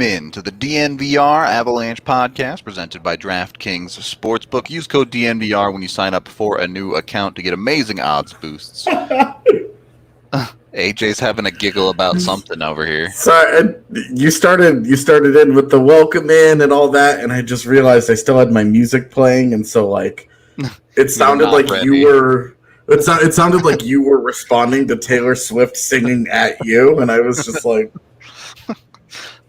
Welcome in to the DNVR Avalanche podcast presented by DraftKings Sportsbook. Use code DNVR when you sign up for a new account to get amazing odds boosts. AJ's having a giggle about something over here. Sorry, you started in with the welcome in and all that, and I just realized I still had my music playing, and so it sounded like ready. You were. It sounded like you were responding to Taylor Swift singing at you, and I was just like.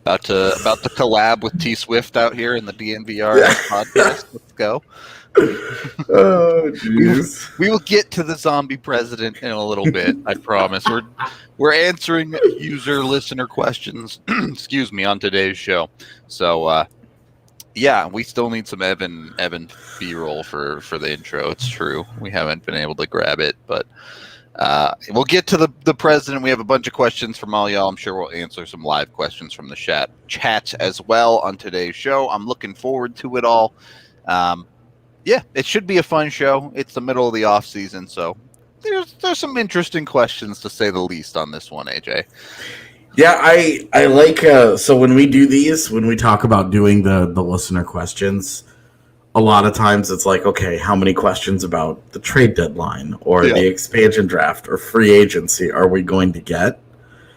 About to collab with T Swift out here in the DNVR podcast. Let's go. Oh, jeez. We will get to the zombie president in a little bit. I promise. We're answering user listener questions. Excuse me, on today's show. So, we still need some Evan B-roll for the intro. It's true. We haven't been able to grab it, but. We'll get to the president. We have a bunch of questions from all y'all. I'm sure we'll answer some live questions from the chat as well on today's show. I'm looking forward to it all. It should be a fun show. It's the middle of the off season, so there's some interesting questions to say the least on this one, AJ. Yeah, I like so when we do these, when we talk about doing the listener questions, a lot of times it's like, okay, how many questions about the trade deadline or the expansion draft or free agency are we going to get?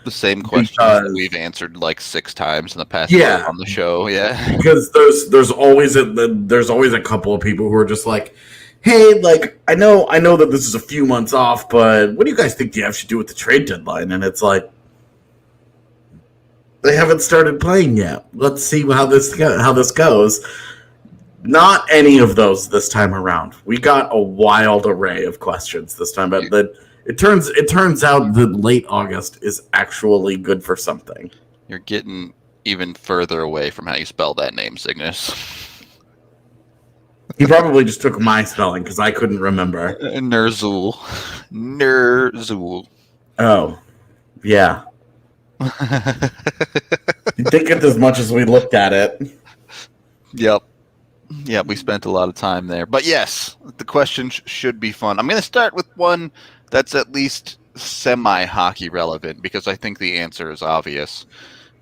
The same questions that we've answered like 6 times in the past year on the show. Yeah, because there's always a couple of people who are just like, hey, like I know that this is a few months off, but what do you guys think the Avs should do with the trade deadline? And it's like, they haven't started playing yet. Let's see how this goes. Not any of those this time around. We got a wild array of questions this time, but it turns out that late August is actually good for something. You're getting even further away from how you spell that name, Cygnus. He probably just took my spelling because I couldn't remember. Nerzul. Oh, yeah. You think it as much as we looked at it. Yep. Yeah, we spent a lot of time there. But yes, the questions should be fun. I'm going to start with one that's at least semi-hockey relevant because I think the answer is obvious.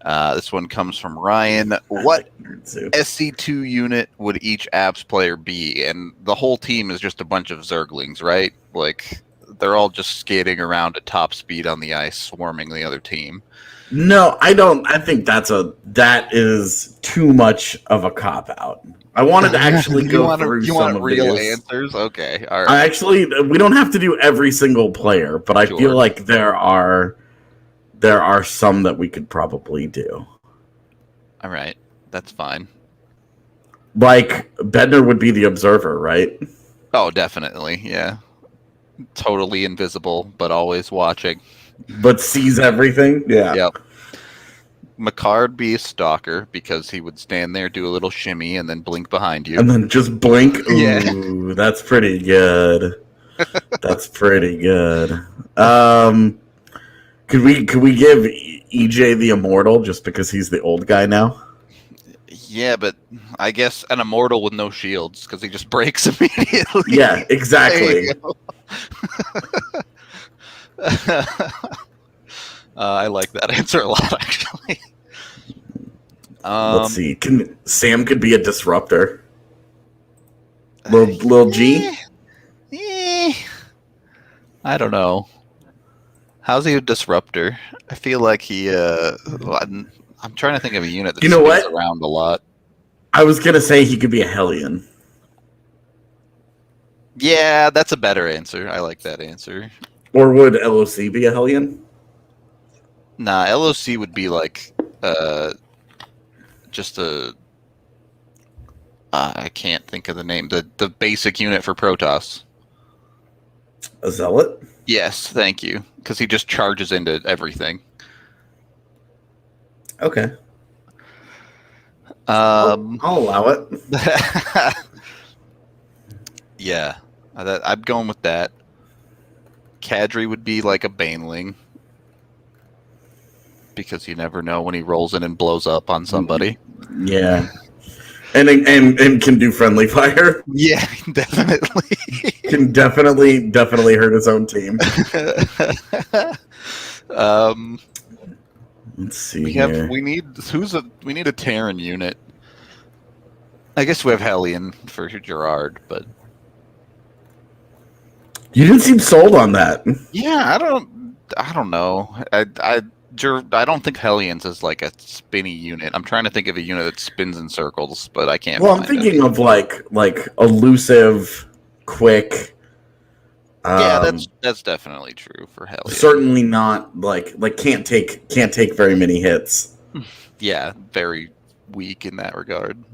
This one comes from Ryan. What SC2 unit would each Avs player be? And the whole team is just a bunch of Zerglings, right? Like, they're all just skating around at top speed on the ice, swarming the other team. No, I don't. I think that is too much of a cop-out. I wanted to actually go through some of real these. answers? Okay, all right. We don't have to do every single player, but I feel like there are some that we could probably do. All right, that's fine. Like, Bednar would be the observer, right? Oh, definitely, yeah. Totally invisible, but always watching. But sees everything? Yeah. Yep. Makar would be a stalker because he would stand there, do a little shimmy, and then blink behind you. And then just blink? Ooh, yeah. That's pretty good. That's pretty good. Could we give EJ the immortal just because he's the old guy now? Yeah, but I guess an immortal with no shields because he just breaks immediately. Yeah, exactly. I like that answer a lot, actually. Let's see. Sam could be a disruptor. Lil G? I don't know. How's he a disruptor? I feel like he. I'm trying to think of a unit that spins around a lot. I was gonna say he could be a Hellion. Yeah, that's a better answer. I like that answer. Or would LOC be a Hellion? Nah, LOC would be like just a. I can't think of the name. The basic unit for Protoss. A Zealot? Yes, thank you. Because he just charges into everything. Okay. I'll allow it. Yeah, I'm going with that. Kadri would be like a Baneling. Because you never know when he rolls in and blows up on somebody. Yeah. And can do friendly fire. Yeah, definitely. Can definitely hurt his own team. Let's see We here. need a Terran unit. I guess we have Hellion for Gerard, but you didn't seem sold on that. Yeah, I don't know. I don't think Hellions is like a spinny unit. I'm trying to think of a unit that spins in circles, but I can't. Well, I'm thinking of like elusive, quick. Yeah, that's definitely true for Hellion. Certainly not like can't take very many hits. Yeah, very weak in that regard.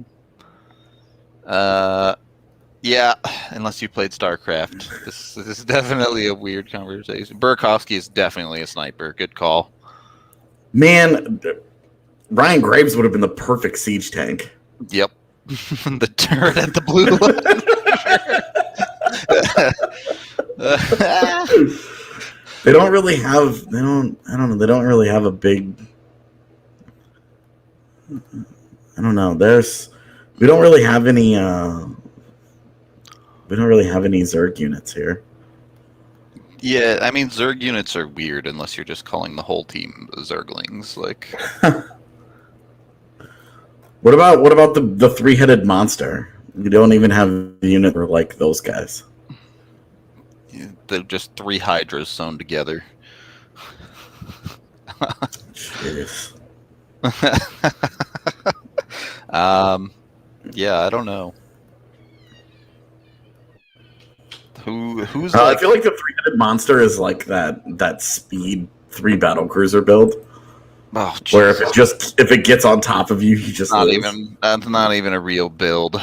Yeah, unless you played StarCraft. This is definitely a weird conversation. Burakovsky is definitely a sniper. Good call. Man, Ryan Graves would have been the perfect siege tank. Yep. The turret at the blue line. They don't really have. They don't really have a big. I don't know. We don't really have any. We don't really have any Zerg units here. Yeah, I mean Zerg units are weird unless you're just calling the whole team Zerglings. Like, what about the 3-headed monster? You don't even have a unit for like those guys. They're just 3 hydras sewn together. Jeez. Yeah, I don't know. Who's I feel like the 3-headed monster is like that speed 3 battlecruiser build. Oh, where if it gets on top of you, you just that's not even a real build.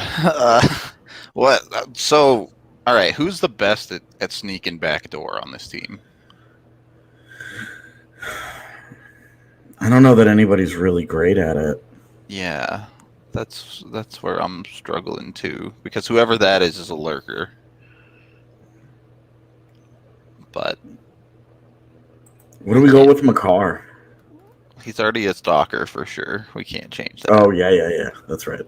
What? So, all right, who's the best at sneaking backdoor on this team? I don't know that anybody's really great at it. Yeah, that's where I'm struggling too, because whoever that is a lurker. But what do we go with Makar? He's already a stalker for sure. We can't change that. Oh yeah. That's right.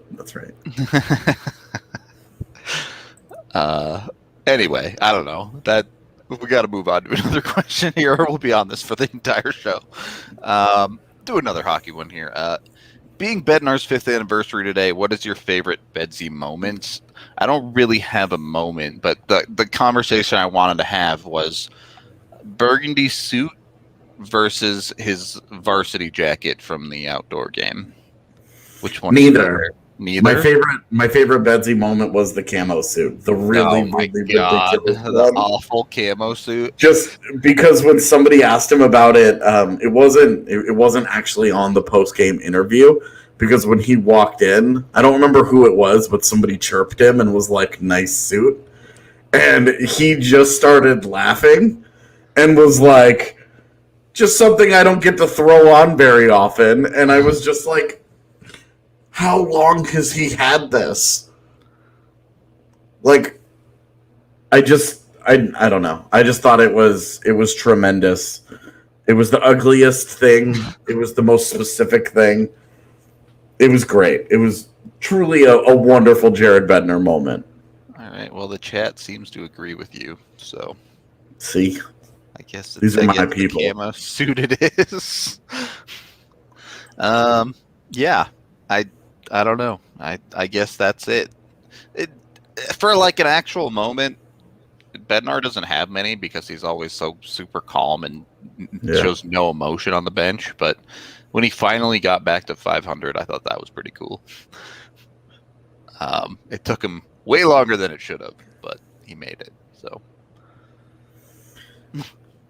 Anyway, I don't know. That we got to move on to another question here, or we'll be on this for the entire show. Do another hockey one here. Being Bednar's 5th anniversary today, what is your favorite Bedsy moment? I don't really have a moment, but the conversation I wanted to have was burgundy suit versus his varsity jacket from the outdoor game. Which one? Neither. My favorite Bedsy moment was the camo suit. The really ridiculous the awful camo suit. Just because when somebody asked him about it, it wasn't actually on the post game interview. Because when he walked in, I don't remember who it was, but somebody chirped him and was like, "Nice suit," and he just started laughing and was like, "Just something I don't get to throw on very often." And I was just like, how long has he had this? Like, I don't know. I just thought it was tremendous. It was the ugliest thing. It was the most specific thing. It was great. It was truly a wonderful Jared Bednar moment. All right. Well, the chat seems to agree with you. So, see, I guess these are my people. Camo suit it is. Yeah. I don't know. I guess that's it. For like an actual moment, Bednar doesn't have many because he's always so super calm and shows no emotion on the bench. But when he finally got back to 500, I thought that was pretty cool. It took him way longer than it should have, but he made it. So,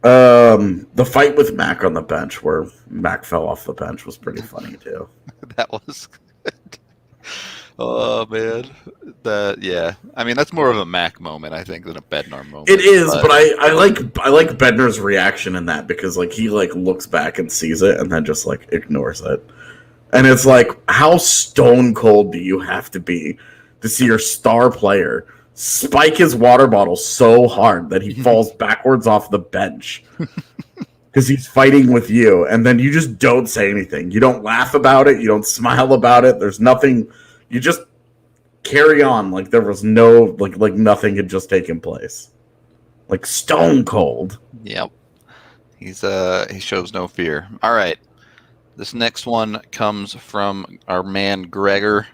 the fight with Mac on the bench, where Mac fell off the bench, was pretty funny too. That was good. Oh man, yeah. I mean, that's more of a Mac moment, I think, than a Bednar moment. It is, but I like Bednar's reaction in that because like he like looks back and sees it and then just like ignores it, and it's like, how stone cold do you have to be to see your star player spike his water bottle so hard that he falls backwards off the bench because he's fighting with you, and then you just don't say anything. You don't laugh about it. You don't smile about it. There's nothing. You just carry on like there was no like nothing had just taken place. Like stone cold. Yep. He shows no fear. All right. This next one comes from our man Gregor.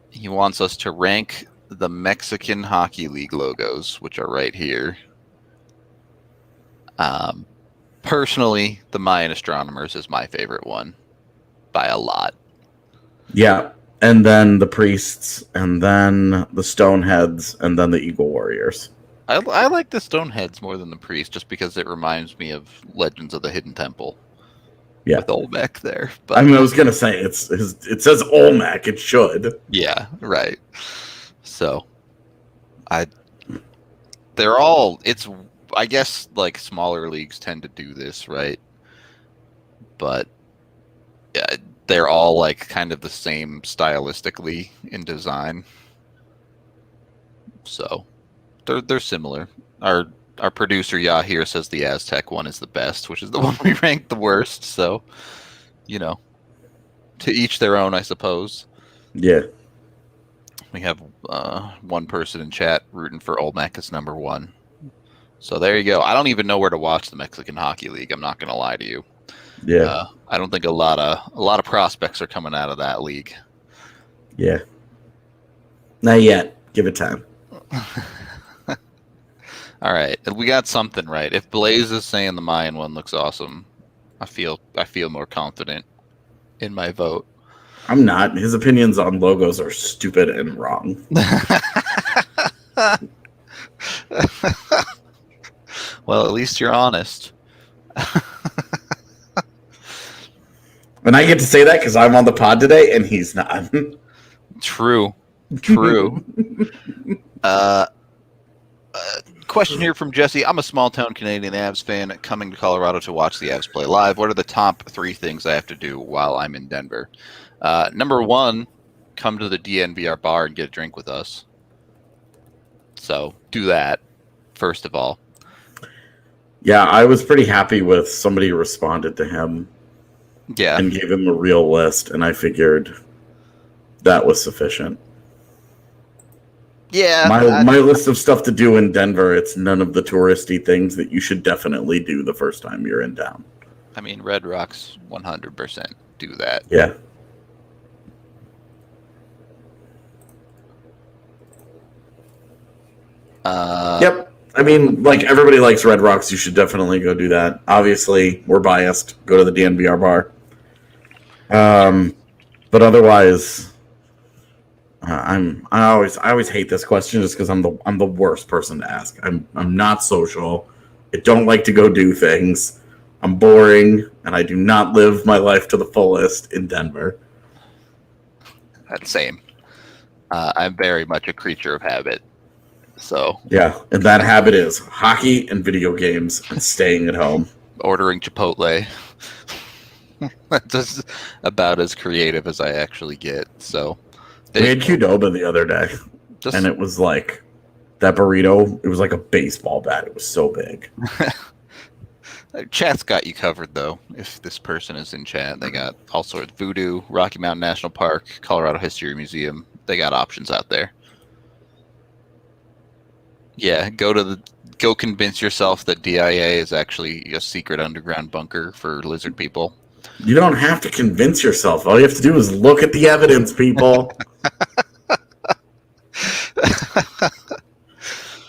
He wants us to rank the Mexican Hockey League logos, which are right here. Personally, the Mayan Astronomers is my favorite one by a lot. Yeah, and then the Priests, and then the Stoneheads, and then the Eagle Warriors. I like the Stoneheads more than the Priest, just because it reminds me of Legends of the Hidden Temple. Yeah, with Olmec there. But I mean, I was gonna say it says Olmec. It should. Yeah, right. So, they're all. I guess like smaller leagues tend to do this, right? But yeah, they're all like kind of the same stylistically in design. So, they're similar. Our producer Yahir says the Aztec one is the best, which is the one we ranked the worst. So, to each their own, I suppose. Yeah. We have one person in chat rooting for Olmec as number one. So there you go. I don't even know where to watch the Mexican Hockey League. I'm not going to lie to you. Yeah. I don't think a lot of prospects are coming out of that league. Yeah. Not yet. Give it time. All right, we got something right. If Blaze is saying the Mayan one looks awesome, I feel more confident in my vote. I'm not. His opinions on logos are stupid and wrong. Well, at least you're honest. And I get to say that because I'm on the pod today and he's not. True. Question here from Jesse. I'm a small-town Canadian Avs fan coming to Colorado to watch the Avs play live. What are the top 3 things I have to do while I'm in Denver? Number 1, come to the DNVR bar and get a drink with us. So do that, first of all. Yeah, I was pretty happy with somebody who responded to him. Yeah. And gave him a real list, and I figured that was sufficient. Yeah. My list of stuff to do in Denver, it's none of the touristy things that you should definitely do the first time you're in town. I mean, Red Rocks 100% do that. Yeah. Yep. I mean, like, everybody likes Red Rocks. You should definitely go do that. Obviously, we're biased. Go to the DNVR bar. But otherwise, I always hate this question just because I'm the worst person to ask. I'm not social. I don't like to go do things. I'm boring, and I do not live my life to the fullest in Denver. That's same. I'm very much a creature of habit. So yeah, and that habit is hockey and video games and staying at home. Ordering Chipotle. That's just about as creative as I actually get. So we had Qdoba the other day, and it was like that burrito. It was like a baseball bat. It was so big. Chat's got you covered, though. If this person is in chat, they got all sorts. Voodoo, Rocky Mountain National Park, Colorado History Museum. They got options out there. Yeah, go convince yourself that DIA is actually a secret underground bunker for lizard people. You don't have to convince yourself. All you have to do is look at the evidence, people.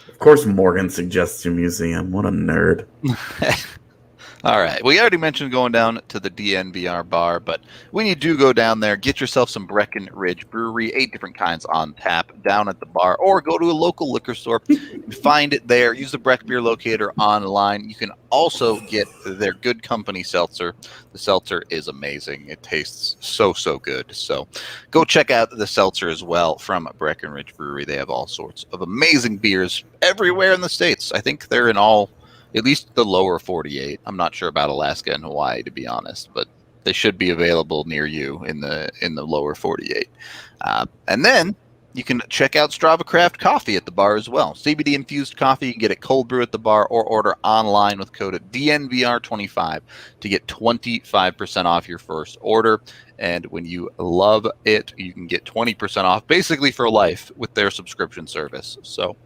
Of course, Morgan suggests a museum. What a nerd. All right. We already mentioned going down to the DNVR bar, but when you do go down there, get yourself some Breckenridge Brewery, 8 different kinds on tap down at the bar, or go to a local liquor store and find it there. Use the Breck Beer Locator online. You can also get their Good Company seltzer. The seltzer is amazing. It tastes so good. So go check out the seltzer as well from Breckenridge Brewery. They have all sorts of amazing beers everywhere in the States. I think they're in at least the lower 48. I'm not sure about Alaska and Hawaii, to be honest, but they should be available near you in the lower 48. And then you can check out Strava Craft Coffee at the bar as well. CBD infused coffee. You can get it cold brew at the bar or order online with code DNVR25 to get 25% off your first order. And when you love it, you can get 20% off basically for life with their subscription service. So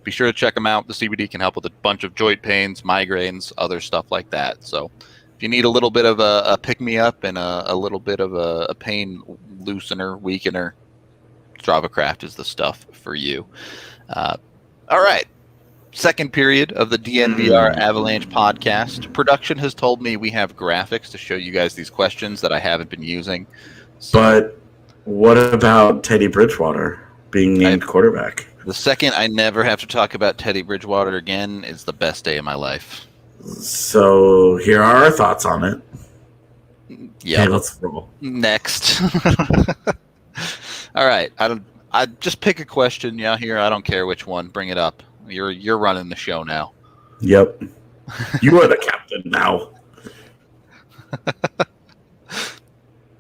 be sure to check them out. The CBD can help with a bunch of joint pains, migraines, other stuff like that. So If you need a little bit of a pick-me-up and a little bit of a pain loosener, weakener, StravaCraft is the stuff for you. All right. Second period of the DNVR Avalanche podcast. Production has told me we have graphics to show you guys these questions that I haven't been using. So, but what about Teddy Bridgewater being named quarterback? The second I never have to talk about Teddy Bridgewater again is the best day of my life. So here are our thoughts on it. Yeah, okay, let's roll. Next. All right. I just pick a question here. I don't care which one. Bring it up. You're running the show now. Yep. You are the captain now.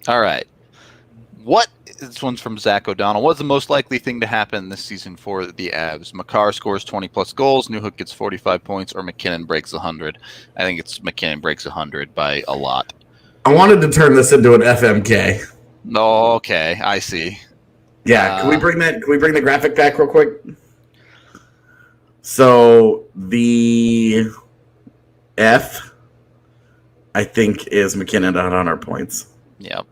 All right. This one's from Zach O'Donnell. What's the most likely thing to happen this season for the Avs? Makar scores 20-plus goals, Newhook gets 45 points, or McKinnon breaks 100? I think it's McKinnon breaks 100 by a lot. I wanted to turn this into an FMK. Oh, okay. I see. Yeah, can we bring the graphic back real quick? So the F, I think, is McKinnon at 100 points. Yep.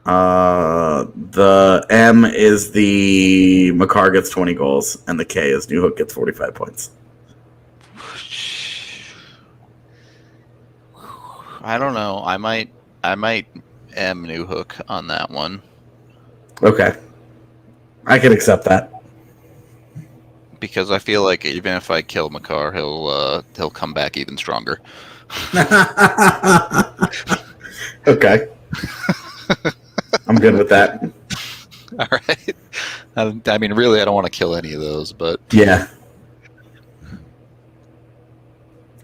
The M is the Makar gets 20 goals, and the K is Newhook gets 45 points. I don't know. I might M Newhook on that one. Okay. I can accept that. Because I feel like even if I kill Makar, he'll come back even stronger. Okay. I'm good with that. All right. I mean, really, I don't want to kill any of those, but yeah.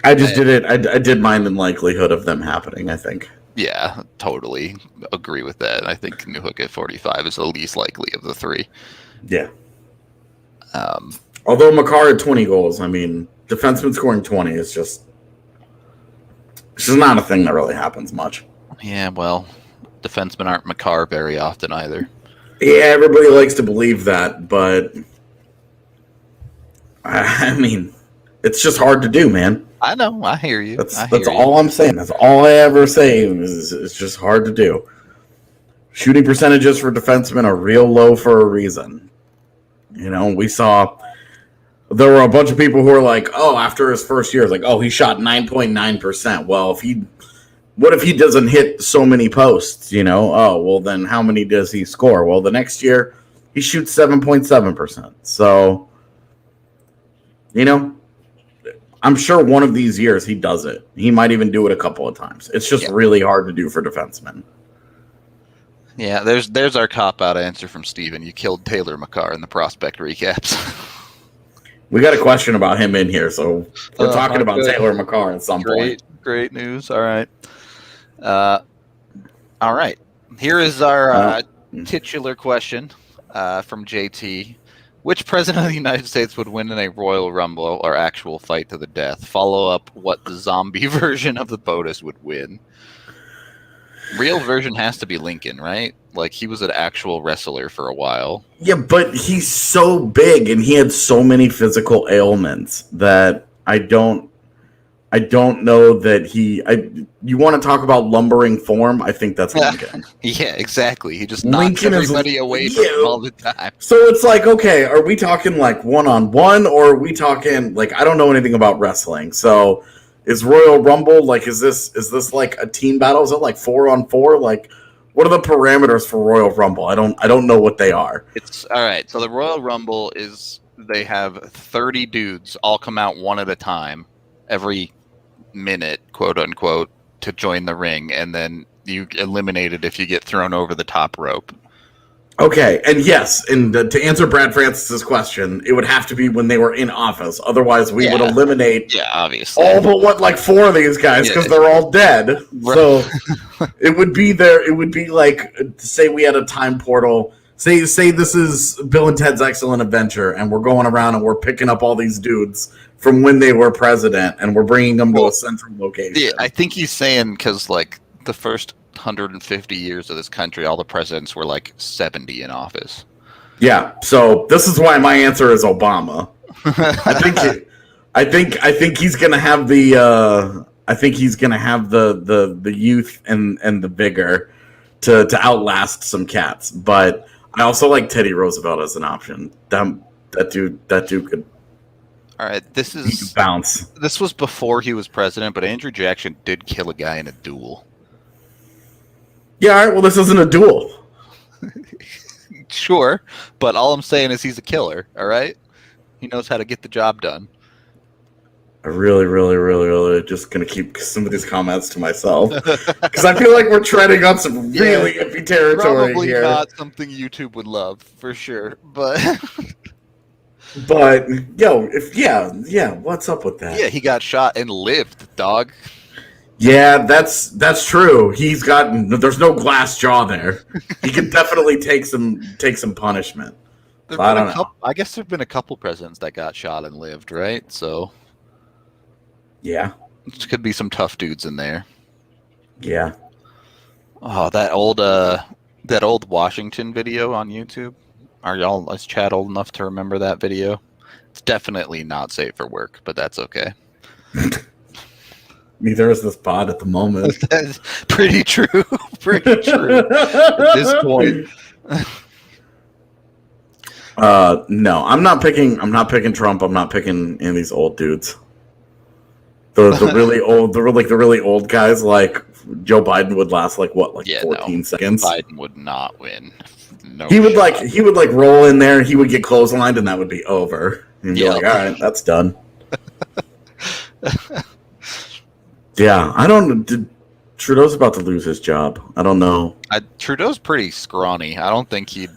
I just did it. I did mine in likelihood of them happening, I think. Yeah, totally agree with that. I think Newhook at 45 is the least likely of the three. Yeah. Although Makar had 20 goals, I mean, defenseman scoring 20 is just not a thing that really happens much. Yeah, well, defensemen aren't Makar very often either. Yeah, everybody likes to believe that, but I mean, it's just hard to do, man. I know. I hear you. That's all I'm saying. That's all I ever say is it's just hard to do. Shooting percentages for defensemen are real low for a reason. You know, we saw there were a bunch of people who were like, oh, after his first year, it's like, oh, he shot 9.9%. Well, what if he doesn't hit so many posts, you know? Oh, well, then how many does he score? Well, the next year, he shoots 7.7%. So, you know, I'm sure one of these years he does it. He might even do it a couple of times. It's just really hard to do for defensemen. Yeah, there's our cop-out answer from Steven. You killed Taylor Makar in the prospect recaps. We got a question about him in here, so we're talking about good. Taylor Makar at some point. Great news. All right. All right. Here is our titular question from JT. Which president of the United States would win in a Royal Rumble or actual fight to the death? Follow up what the zombie version of the POTUS would win. Real version has to be Lincoln, right? Like, he was an actual wrestler for a while. Yeah, but he's so big and he had so many physical ailments that I don't know that you want to talk about lumbering form? I think that's Lincoln. Yeah, exactly. He just knocks everybody away from him all the time. So it's like, okay, are we talking like one-on-one or are we talking like, I don't know anything about wrestling. So is Royal Rumble like, is this like a team battle? Is it like 4-on-4? Like, what are the parameters for Royal Rumble? I don't know what they are. It's all right. So the Royal Rumble is they have 30 dudes all come out one at a time every minute, quote unquote, to join the ring, and then you eliminate it if you get thrown over the top rope. Okay, and yes, and to answer Brad Francis's question, it would have to be when they were in office. Otherwise, we would eliminate obviously all but four of these guys because they're all dead. Right. So it would be there. It would be like, say we had a time portal. Say this is Bill and Ted's Excellent Adventure, and we're going around and we're picking up all these dudes from when they were president, and we're bringing them to a central location. Yeah, I think he's saying because like the first 150 years of this country, all the presidents were like 70 in office. Yeah, so this is why my answer is Obama. I think he's gonna have the I think he's going to have the youth and the vigor to outlast some cats. But I also like Teddy Roosevelt as an option. That dude could. All right, this bounce. This was before he was president, but Andrew Jackson did kill a guy in a duel. Yeah, all right. Well, this isn't a duel. Sure, but all I'm saying is he's a killer. All right, he knows how to get the job done. I really just gonna keep some of these comments to myself because I feel like we're treading on some really iffy territory probably here. Probably not something YouTube would love for sure, but yo, what's up with that? Yeah, he got shot and lived, dog. Yeah, that's true. There's no glass jaw there. He could definitely take some punishment. I guess there've been a couple presidents that got shot and lived, right? So yeah, there could be some tough dudes in there. Yeah. Oh, that old Washington video on YouTube. Is Chad old enough to remember that video? It's definitely not safe for work, but that's okay. Neither is this pod at the moment. That's pretty true. Pretty true at this point. No, I'm not picking Trump. I'm not picking any of these old dudes. The really old guys, like Joe Biden would last 14 seconds. Biden would not win. No, he would roll in there. He would get clotheslined, and that would be over. And you're like, all right, that's done. Yeah, I don't. Trudeau's about to lose his job. I don't know. Trudeau's pretty scrawny. I don't think he'd.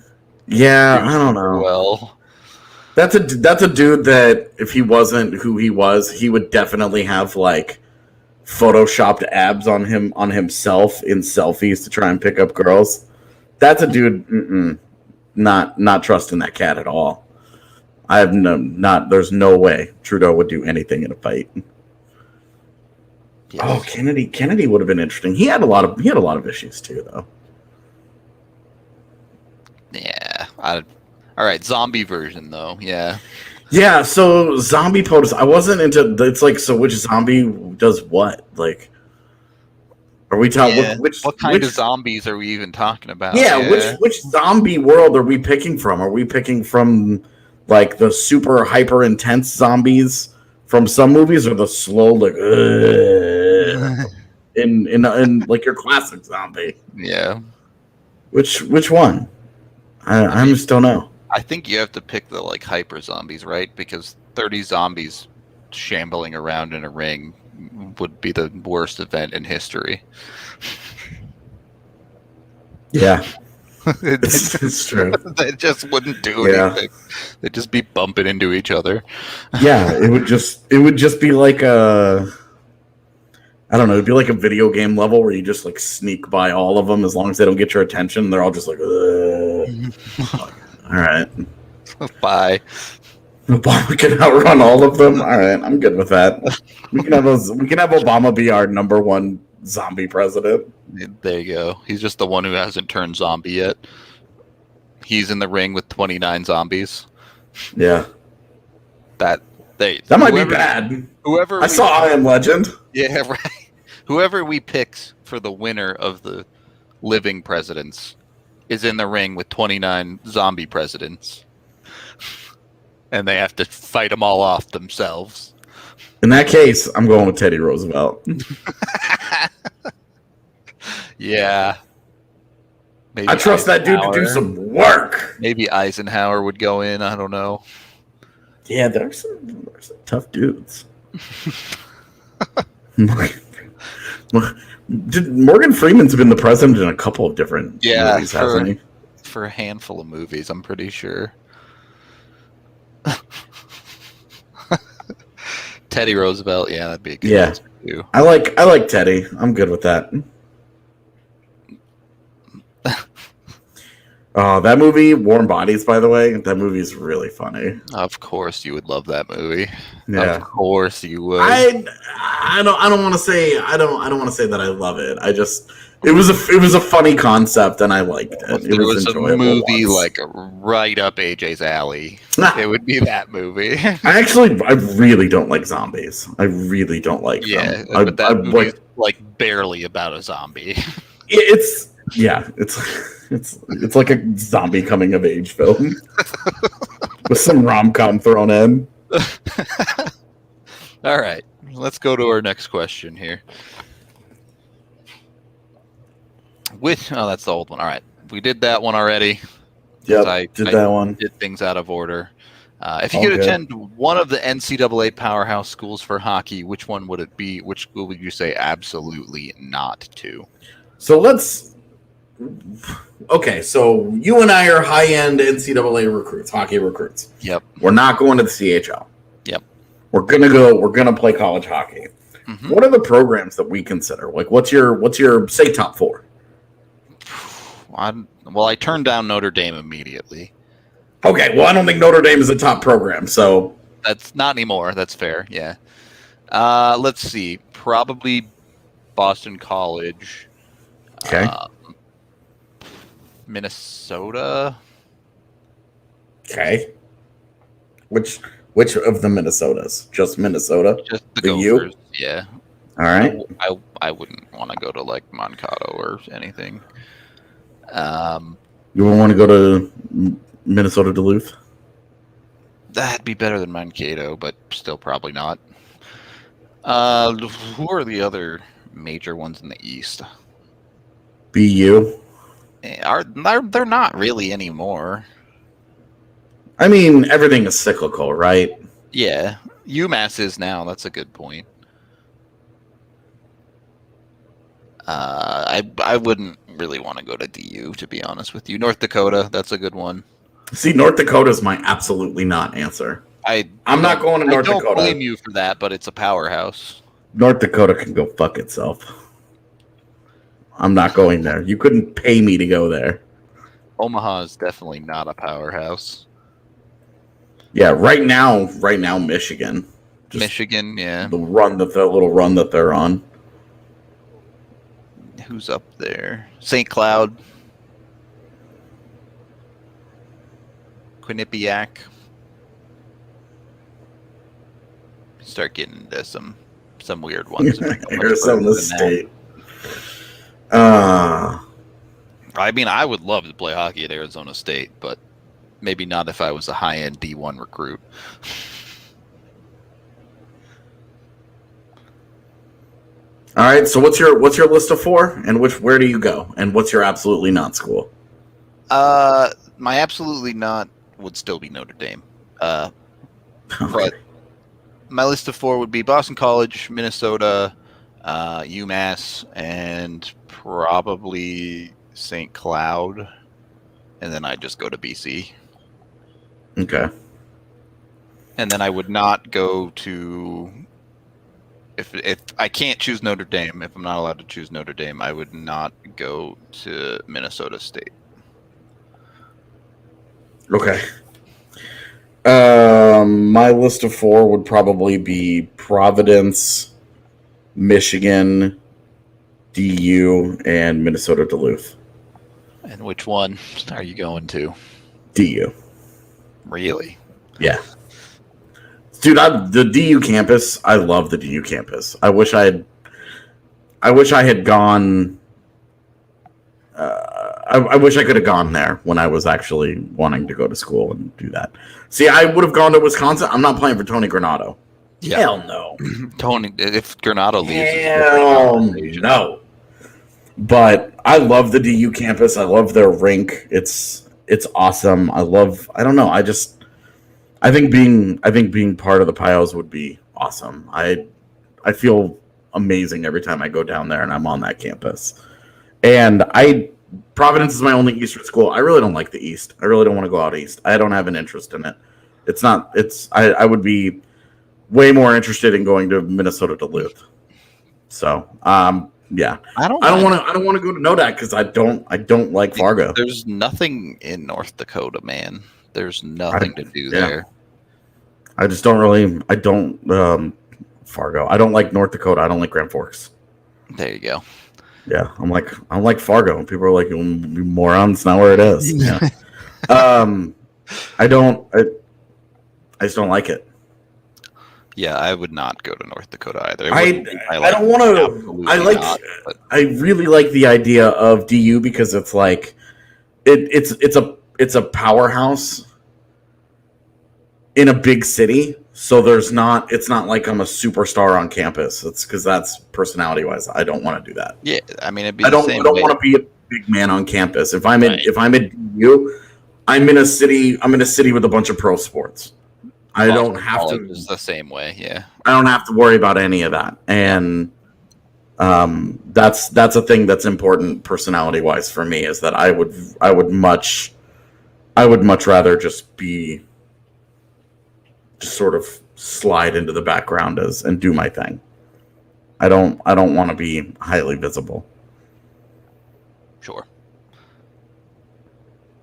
Yeah, I don't know. Well. That's a dude that if he wasn't who he was, he would definitely have photoshopped abs on himself in selfies to try and pick up girls. That's a dude. Not trusting that cat at all. There's no way Trudeau would do anything in a fight. Yes. Oh, Kennedy would have been interesting. He had a lot of issues too, though. Yeah. All right, zombie version though. Yeah. Yeah, so zombie POTUS. I wasn't into. It's so which zombie does what? Are we talking? Yeah. What kind of zombies are we even talking about? Yeah, which zombie world are we picking from? Are we picking from the super hyper intense zombies from some movies, or the slow in your classic zombie? Yeah. Which one? I just don't know. I think you have to pick the hyper zombies, right? Because 30 zombies shambling around in a ring would be the worst event in history. Yeah. It's true. They just wouldn't do anything. They'd just be bumping into each other. Yeah, it would just be like a, I don't know, it'd be like a video game level where you just sneak by all of them as long as they don't get your attention. They're all just all right. Bye. Obama can outrun all of them. All right, I'm good with that. We can have Obama be our number one zombie president. There you go. He's just the one who hasn't turned zombie yet. He's in the ring with 29 zombies. Yeah. That might be bad. I saw I Am Legend. Yeah, right. Whoever we pick for the winner of the living presidents is in the ring with 29 zombie presidents. And they have to fight them all off themselves. In that case, I'm going with Teddy Roosevelt. Yeah. Maybe I trust that dude to do some work. Maybe Eisenhower would go in. I don't know. Yeah, there's some tough dudes. Morgan Freeman's been the president in a couple of different movies, hasn't he? For a handful of movies, I'm pretty sure. Teddy Roosevelt, yeah, that'd be a good answer too. I like Teddy. I'm good with that. Oh, that movie, Warm Bodies, by the way, that movie is really funny. Of course, you would love that movie. Yeah. Of course, you would. I don't want to say I don't want to say that I love it. It was a funny concept and I liked it. If there was a movie like right up AJ's alley, it would be that movie. I really don't like zombies. I really don't like them. But that movie is like barely about a zombie. It's like a zombie coming of age film with some rom-com thrown in. All right, let's go to our next question here. That's the old one. All right, we did that one already. Yep, I did that one. Did things out of order. If you could attend one of the NCAA powerhouse schools for hockey, which one would it be? Which school would you say absolutely not to? So so you and I are high-end NCAA recruits, hockey recruits. Yep. We're not going to the CHL. Yep. We're gonna play college hockey. Mm-hmm. What are the programs that we consider? Like, what's your say top 4? I turned down Notre Dame immediately. Okay, well, I don't think Notre Dame is a top program, so that's not anymore. That's fair. Yeah. Let's see. Probably Boston College. Okay. Minnesota. Okay. Which of the Minnesotas? Just Minnesota? Just the Gophers. U? Yeah. All right. I wouldn't want to go to like Mankato or anything. You wouldn't want to go to Minnesota Duluth? That'd be better than Mankato, but still probably not. Who are the other major ones in the East? BU? They're not really anymore. I mean, everything is cyclical, right? Yeah. UMass is now. That's a good point. I wouldn't really want to go to DU, to be honest with you. North Dakota, that's a good one. See, North Dakota is my absolutely not answer. I'm not going to North Dakota. I don't blame you for that, but it's a powerhouse. North Dakota can go fuck itself. I'm not going there. You couldn't pay me to go there. Omaha is definitely not a powerhouse. Yeah, right now, Michigan. Michigan, yeah. The little run that they're on. Who's up there? St. Cloud. Quinnipiac. Start getting into some weird ones. Arizona State. I mean, I would love to play hockey at Arizona State, but maybe not if I was a high-end D1 recruit. All right, so what's your list of 4, and where do you go, and what's your absolutely not school? My absolutely not would still be Notre Dame. Okay. But my list of 4 would be Boston College, Minnesota, UMass, and probably St. Cloud, and then I'd just go to BC. Okay. And then I would not go to... If I can't choose Notre Dame, if I'm not allowed to choose Notre Dame, I would not go to Minnesota State. Okay. My list of 4 would probably be Providence, Michigan, DU, and Minnesota Duluth. And which one are you going to? DU. Really? Yeah. Dude, the DU campus, I love the DU campus. I wish I had gone. I wish I could have gone there when I was actually wanting to go to school and do that. See, I would have gone to Wisconsin. I'm not playing for Tony Granato. Yeah. Hell no. Tony, if Granato leaves, hell no. But I love the DU campus. I love their rink. It's awesome. I don't know. I think being part of the Pios would be awesome. I feel amazing every time I go down there and I'm on that campus. And Providence is my only Eastern school. I really don't like the East. I really don't want to go out East. I don't have an interest in it. I would be way more interested in going to Minnesota Duluth. So, Yeah, I don't want to go to NODAC because I don't like Fargo. There's nothing in North Dakota, man. There's nothing to do there. I just don't Fargo. I don't like North Dakota. I don't like Grand Forks. There you go. Yeah, I'm like Fargo. People are like, you morons. It's not where it is. Yeah. I just don't like it. Yeah, I would not go to North Dakota either. I don't want to. I really like the idea of DU because it's like it's a powerhouse in a big city. So it's not like I'm a superstar on campus. It's because that's personality wise. I don't want to do that. Yeah, I mean, I don't want to be a big man on campus. If I'm at DU, I'm in a city with a bunch of pro sports. I don't have to. It's the same way, yeah. I don't have to worry about any of that, and that's a thing that's important personality wise for me. Is that I would much rather just sort of slide into the background and do my thing. I don't want to be highly visible. Sure.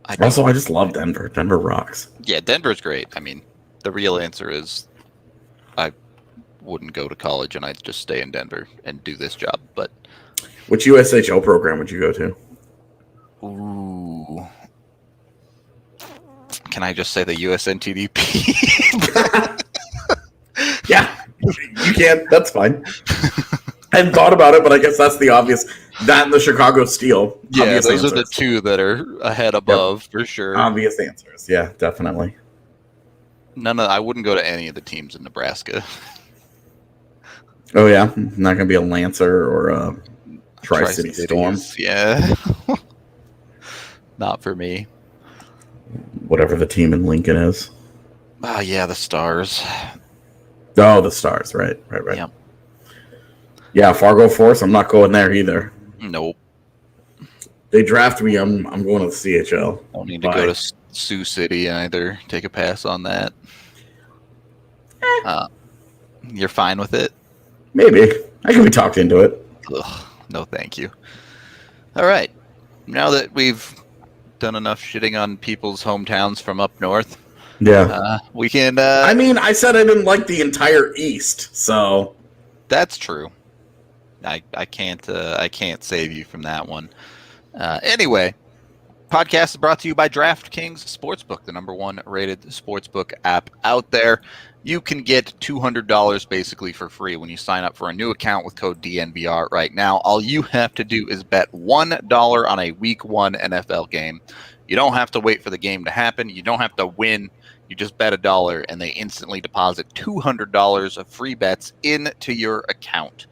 I just love Denver. Denver rocks. Yeah, Denver's great. I mean, the real answer is I wouldn't go to college and I'd just stay in Denver and do this job. But which USHL program would you go to? Ooh. Can I just say the USNTDP? Yeah, you can. That's fine. I hadn't thought about it, but I guess that's the obvious. That and the Chicago Steel. Yeah, those are the two that are ahead above for sure. Obvious answers. Yeah, definitely. I wouldn't go to any of the teams in Nebraska. Oh yeah, not gonna be a Lancer or a Tri-City Storm. Yeah, not for me. Whatever the team in Lincoln is. Oh yeah, the Stars. Oh, the Stars. Right. Yeah. Yeah, Fargo Force. I'm not going there either. Nope. They draft me. I'm going to the CHL. Don't need to go to Sioux City either. Take a pass on that. You're fine with it? Maybe. I can be talked into it. Ugh, no, thank you. All right. Now that we've done enough shitting on people's hometowns from up north, we can. I mean, I said I didn't like the entire East, so that's true. I can't save you from that one. Anyway, podcast is brought to you by DraftKings Sportsbook, the #1 rated sportsbook app out there. You can get $200 basically for free when you sign up for a new account with code DNVR right now. All you have to do is bet $1 on a Week 1 NFL game. You don't have to wait for the game to happen. You don't have to win. You just bet $1 and they instantly deposit $200 of free bets into your account.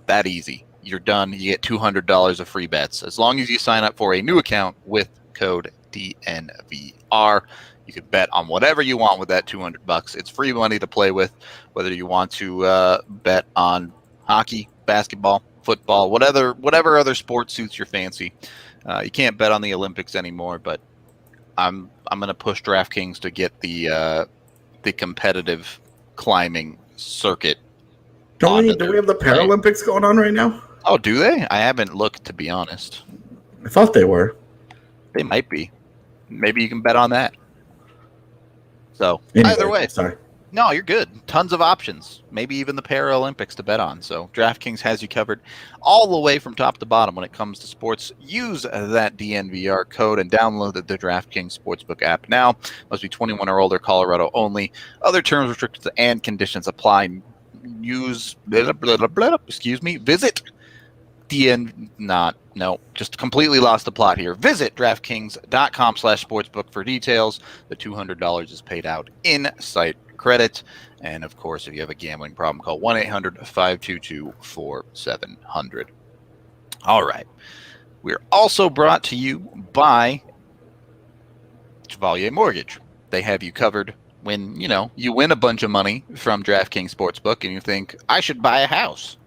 That easy. You're done. You get $200 of free bets as long as you sign up for a new account with code DNVR. You can bet on whatever you want with that $200. It's free money to play with, whether you want to bet on hockey, basketball, football, whatever other sport suits your fancy. You can't bet on the Olympics anymore, but I'm going to push DraftKings to get the competitive climbing circuit. Do we have the Paralympics going on right now? Oh, do they? I haven't looked, to be honest. I thought they were. They might be. Maybe you can bet on that. So, either way. Sorry. No, you're good. Tons of options. Maybe even the Paralympics to bet on. So, DraftKings has you covered all the way from top to bottom when it comes to sports. Use that DNVR code and download the DraftKings Sportsbook app now. Must be 21 or older, Colorado only. Other terms, restrictions, and conditions apply. Visit just completely lost the plot here. Visit DraftKings.com/sportsbook for details. The $200 is paid out in site credit. And of course, if you have a gambling problem, call 1-800-522-4700. All right. We're also brought to you by Chevalier Mortgage. They have you covered when, you win a bunch of money from DraftKings Sportsbook and you think, I should buy a house.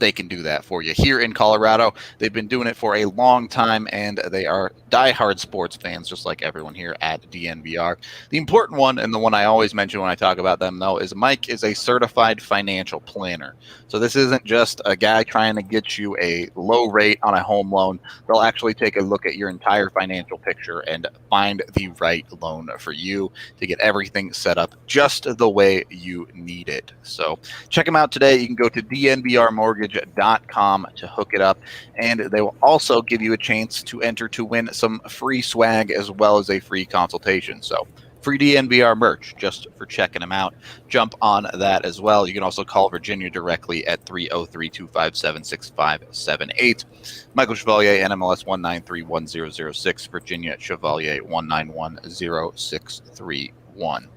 they can do that for you. Here in Colorado, they've been doing it for a long time, and they are diehard sports fans, just like everyone here at DNVR. The important one, and the one I always mention when I talk about them, though, is Mike is a certified financial planner. So this isn't just a guy trying to get you a low rate on a home loan. They'll actually take a look at your entire financial picture and find the right loan for you to get everything set up just the way you need it. So check them out today. You can go to DNVRmortgage.com to hook it up, and they will also give you a chance to enter to win some free swag as well as a free consultation. So free DNVR merch just for checking them out. Jump on that as well. You can also call Virginia directly at 303-257-6578. Michael Chevalier, NMLS 1931006. Virginia Chevalier 1910631.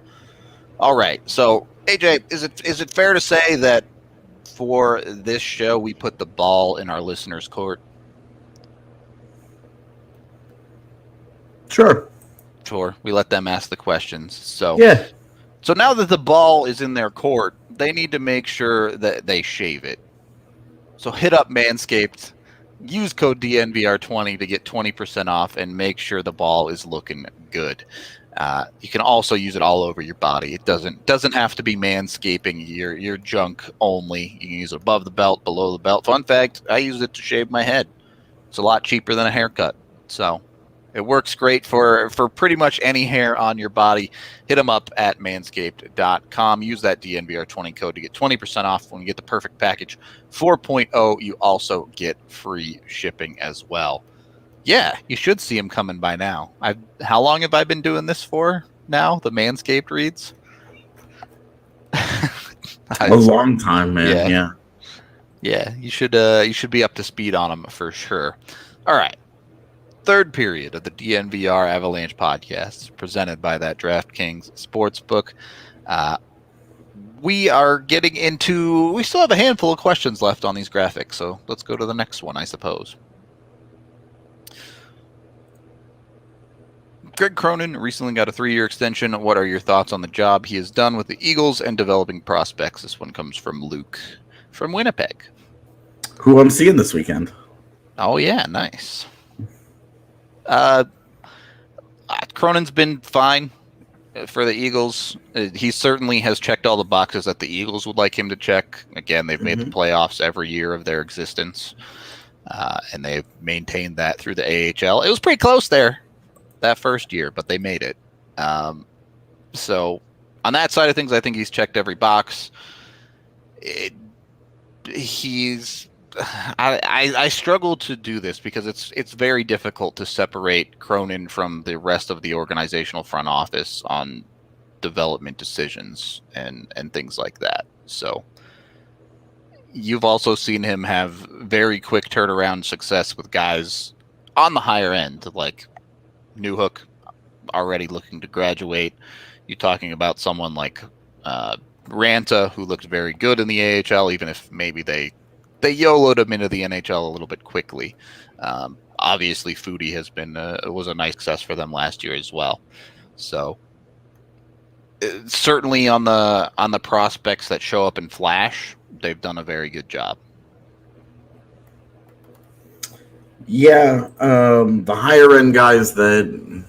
All right. So, AJ, is it fair to say that for this show we put the ball in our listeners' court? Sure. We let them ask the questions. So yeah. So now that the ball is in their court, they need to make sure that they shave it. So hit up Manscaped, use code DNVR20 to get 20% off, and make sure the ball is looking good. You can also use it all over your body. It doesn't have to be manscaping your junk only. You can use it above the belt, below the belt. Fun fact, I use it to shave my head. It's a lot cheaper than a haircut. So it works great for pretty much any hair on your body. Hit them up at manscaped.com. Use that DNVR20 code to get 20% off when you get the perfect package 4.0. You also get free shipping as well. Yeah, you should see them coming by now. How long have I been doing this for now? The Manscaped reads? A long time, man. Yeah, you should be up to speed on them for sure. All right. Third period of the DNVR Avalanche podcast presented by that DraftKings Sportsbook. We are getting into... We still have a handful of questions left on these graphics, so let's go to the next one, I suppose. Greg Cronin recently got a 3-year extension. What are your thoughts on the job he has done with the Eagles and developing prospects? This one comes from Luke from Winnipeg. Who I'm seeing this weekend. Oh, yeah, nice. Cronin's been fine for the Eagles. He certainly has checked all the boxes that the Eagles would like him to check. Again, they've made the playoffs every year of their existence, and they've maintained that through the AHL. It was pretty close there that first year, but they made it. So on that side of things, I think he's checked every box. I struggle to do this because it's very difficult to separate Cronin from the rest of the organizational front office on development decisions and things like that. So you've also seen him have very quick turnaround success with guys on the higher end, like Newhook, already looking to graduate. You're talking about someone like Ranta, who looked very good in the AHL, even if maybe they YOLO'd him into the NHL a little bit quickly. Obviously, Foodie was a nice success for them last year as well. So certainly on the prospects that show up in Flash, they've done a very good job. Yeah, the higher end guys that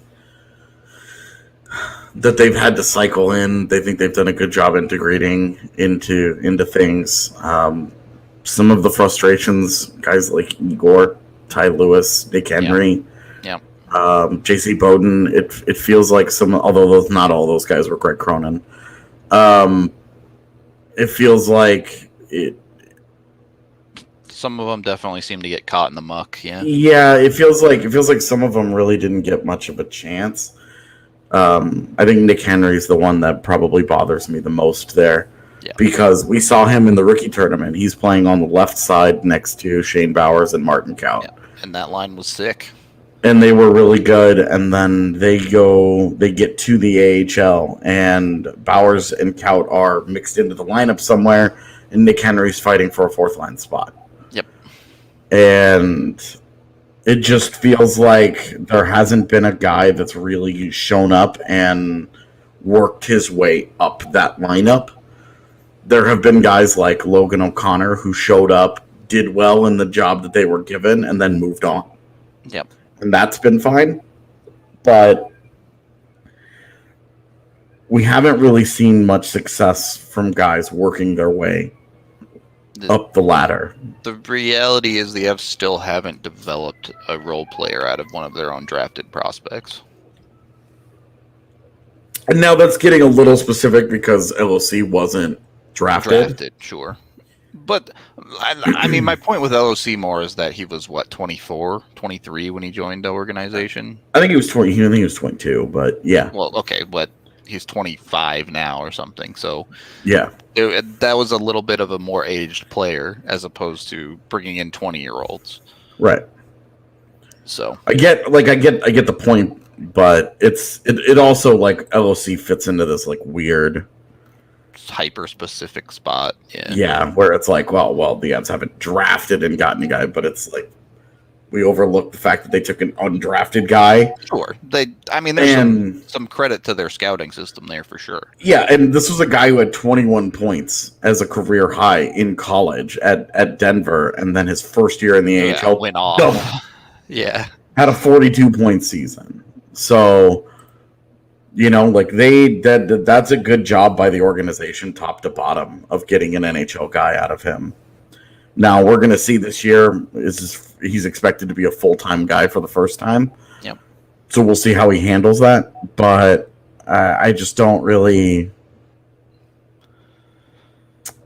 they've had to cycle in, they think they've done a good job integrating into things. Some of the frustrations, guys like Igor, Ty Lewis, Nick Henry, J.C. Bowden, it feels like although not all those guys were Greg Cronin, it feels like it. Some of them definitely seem to get caught in the muck. Yeah, it feels like some of them really didn't get much of a chance. I think Nick Henry's the one that probably bothers me the most there. Yeah. Because we saw him in the rookie tournament. He's playing on the left side next to Shane Bowers and Martin Kaut. Yeah. And that line was sick. And they were really good. And then they get to the AHL, and Bowers and Kaut are mixed into the lineup somewhere, and Nick Henry's fighting for a fourth line spot. Yep. And it just feels like there hasn't been a guy that's really shown up and worked his way up that lineup. There have been guys like Logan O'Connor who showed up, did well in the job that they were given and then moved on. Yep. And that's been fine. But we haven't really seen much success from guys working their way up the ladder. The reality is the Avs still haven't developed a role player out of one of their own drafted prospects. And now that's getting a little specific because LOC wasn't drafted. Sure. But, I mean, my point with LOC more is that he was, 24, 23 when he joined the organization? I think he was 20. I think he was 22, but yeah. Well, okay, but he's 25 now or something, so... Yeah. That was a little bit of a more aged player as opposed to bringing in 20-year-olds. Right. So I get the point, but it also like LOC fits into this like weird hyper specific spot. Yeah, where it's like, well, the Avs haven't drafted and gotten a guy, but it's like we overlook the fact that they took an undrafted guy. Sure. There's some credit to their scouting system there for sure. Yeah, and this was a guy who had 21 points as a career high in college at Denver, and then his first year in the AHL went off. Yeah. Had a 42-point season. So, like that's a good job by the organization top to bottom of getting an NHL guy out of him. Now we're going to see this year he's expected to be a full-time guy for the first time. Yep. So we'll see how he handles that. But I just don't really.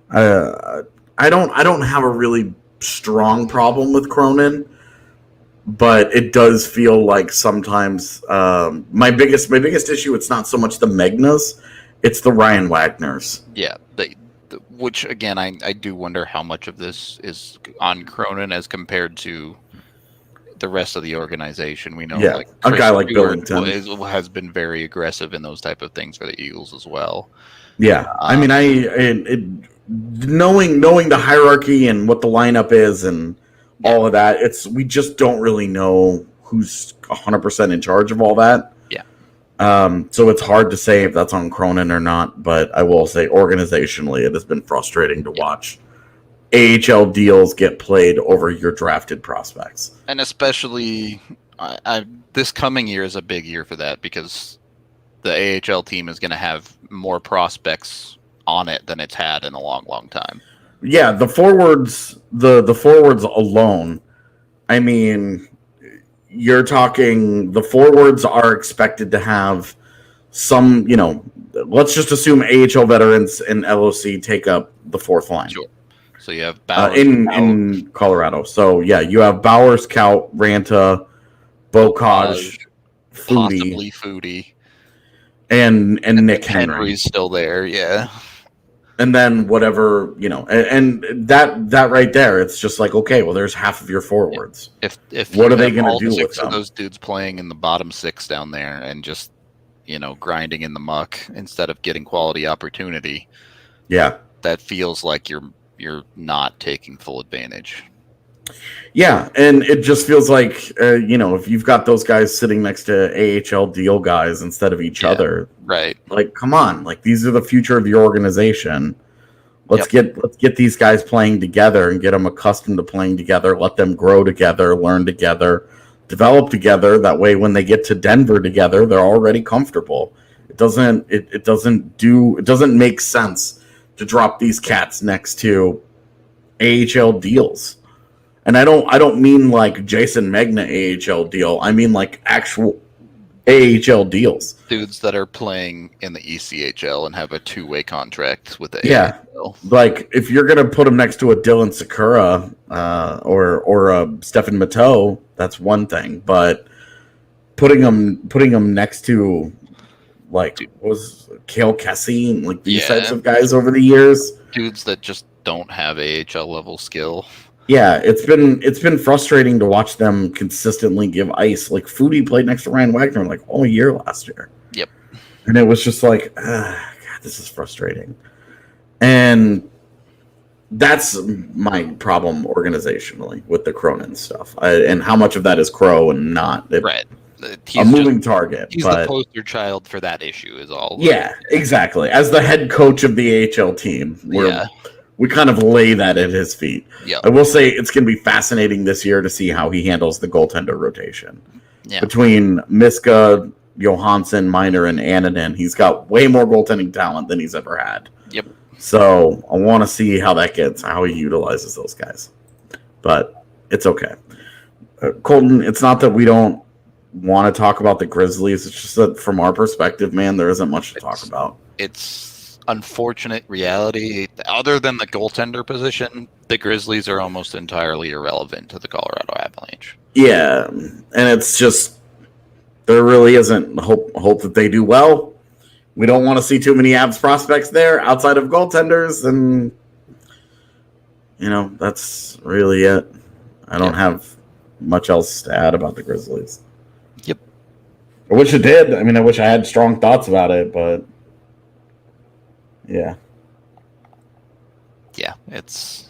I don't have a really strong problem with Cronin, but it does feel like sometimes my biggest issue. It's not so much the Megnas, it's the Ryan Wagners. Yeah. Which, again, I do wonder how much of this is on Cronin as compared to the rest of the organization. We know a guy like Billington has been very aggressive in those type of things for the Eagles as well. Yeah. Knowing the hierarchy and what the lineup is and all of that, we just don't really know who's 100% in charge of all that. So it's hard to say if that's on Cronin or not, but I will say organizationally it has been frustrating to watch AHL deals get played over your drafted prospects. And especially this coming year is a big year for that because the AHL team is going to have more prospects on it than it's had in a long, long time. Yeah, the forwards alone, I mean... You're talking the forwards are expected to have some, let's just assume AHL veterans and LOC take up the fourth line. Sure. So you have Bowers in Colorado. So yeah, you have Bowers, Kaut, Ranta, Bocage, possibly Foodie, and Nick Henry. Henry's still there, yeah. And then whatever, and that right there, it's just like, okay, well, there's half of your forwards. If what are they going to do with them? Those dudes playing in the bottom six down there and just, grinding in the muck instead of getting quality opportunity. Yeah, that feels like you're not taking full advantage. Yeah, and it just feels like, if you've got those guys sitting next to AHL deal guys instead of each other, right? Like, come on, like these are the future of your organization. Let's get these guys playing together and get them accustomed to playing together. Let them grow together, learn together, develop together. That way, when they get to Denver together, they're already comfortable. It doesn't make sense to drop these cats next to AHL deals. And I don't mean like Jason Megna AHL deal. I mean like actual AHL deals. Dudes that are playing in the ECHL and have a two-way contract with the AHL. Like if you're gonna put them next to a Dylan Sakura or a Stefan Matteau, that's one thing. But putting them next to like what was Cale Kessie and like these types of guys over the years, dudes that just don't have AHL level skill. Yeah, it's been frustrating to watch them consistently give ice. Like Foodie played next to Ryan Wagner like all year last year. Yep. And it was just like, God, this is frustrating. And that's my problem organizationally with the Cronin stuff. And how much of that is Crow and not right. A moving target. He's the poster child for that issue is all. Yeah, exactly. As the head coach of the AHL team, we kind of lay that at his feet. Yep. I will say it's going to be fascinating this year to see how he handles the goaltender rotation. Yeah. Between Miska, Johansson, Miner, and Annunen, he's got way more goaltending talent than he's ever had. Yep. So I want to see how that gets, how he utilizes those guys. But it's okay. Colton, it's not that we don't want to talk about the Grizzlies. It's just that from our perspective, man, there isn't much to talk about. It's unfortunate reality. Other than the goaltender position, the Grizzlies are almost entirely irrelevant to the Colorado Avalanche. Yeah, and it's just there really isn't hope that they do well. We don't want to see too many Avs prospects there outside of goaltenders, and that's really it. I don't have much else to add about the Grizzlies. Yep. I wish it did. I mean, I wish I had strong thoughts about it, but yeah. Yeah, it's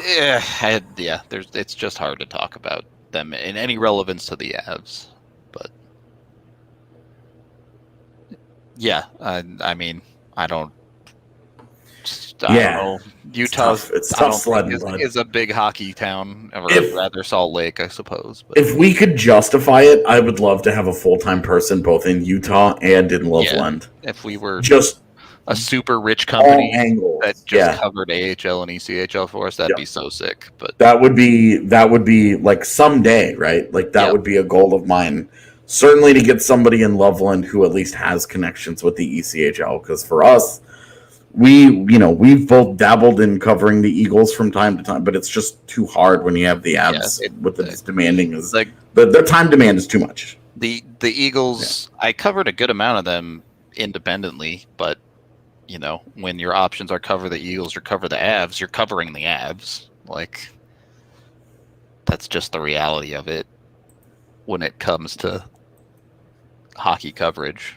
it's just hard to talk about them in any relevance to the Avs, but yeah, I mean, I don't know. Utah's it's tough sledding, is a big hockey town, or rather Salt Lake, I suppose. But if we could justify it, I would love to have a full-time person both in Utah and in Loveland. Yeah, if we were just a super rich company that just covered AHL and ECHL for us, that'd be so sick. But that would be like someday, right? Like that would be a goal of mine. Certainly to get somebody in Loveland who at least has connections with the ECHL, because for us, we've both dabbled in covering the Eagles from time to time, but it's just too hard when you have the Avs with its demanding is like their time demand is too much. The Eagles, I covered a good amount of them independently, but when your options are cover the Eagles or cover the Avs, you're covering the Avs. Like, that's just the reality of it when it comes to hockey coverage.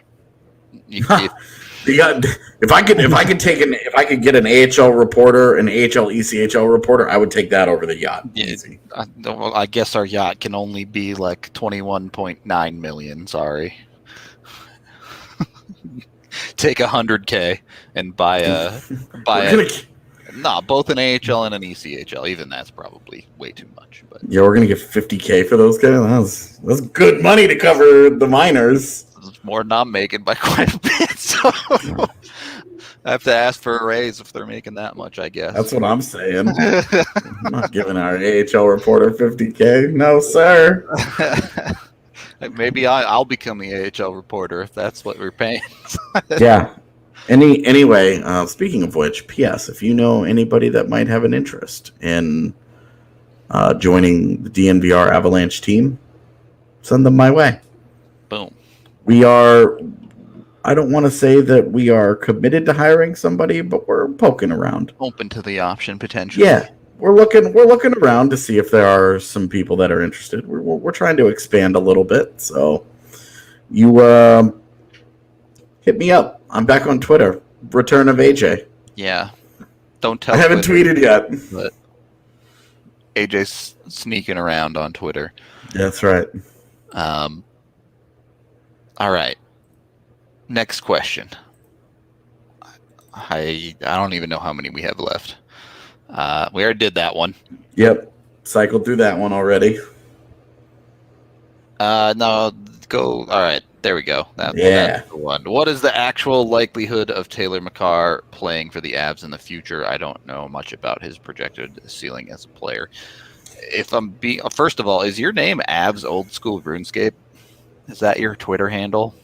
If I could get an AHL reporter, an AHL ECHL reporter, I would take that over the yacht. Easy. Well, I guess our yacht can only be like 21.9 million. Sorry. Take $100K and buy both an AHL and an ECHL. Even that's probably way too much. But yeah, we're gonna get $50K for those guys. That's good money to cover the minors. It's more than I'm making by quite a bit. So I have to ask for a raise if they're making that much, I guess. That's what I'm saying. I'm not giving our AHL reporter $50K. No, sir. Maybe I'll become the AHL reporter if that's what we're paying. Yeah. Anyway, speaking of which, P.S. If you know anybody that might have an interest in joining the DNVR Avalanche team, send them my way. Boom. I don't want to say that we are committed to hiring somebody, but we're poking around. Open to the option, potentially. Yeah. We're looking around to see if there are some people that are interested. We're trying to expand a little bit, so you hit me up. I'm back on Twitter. Return of AJ. Yeah, don't tell. I haven't tweeted yet, but AJ's sneaking around on Twitter. That's right. All right. Next question. I don't even know how many we have left. We already did that one. Yep. Cycled through that one already. No, go. All right. There we go. That's the one. What is the actual likelihood of Taylor Makar playing for the Avs in the future? I don't know much about his projected ceiling as a player. First of all, is your name Avs Old School RuneScape? Is that your Twitter handle?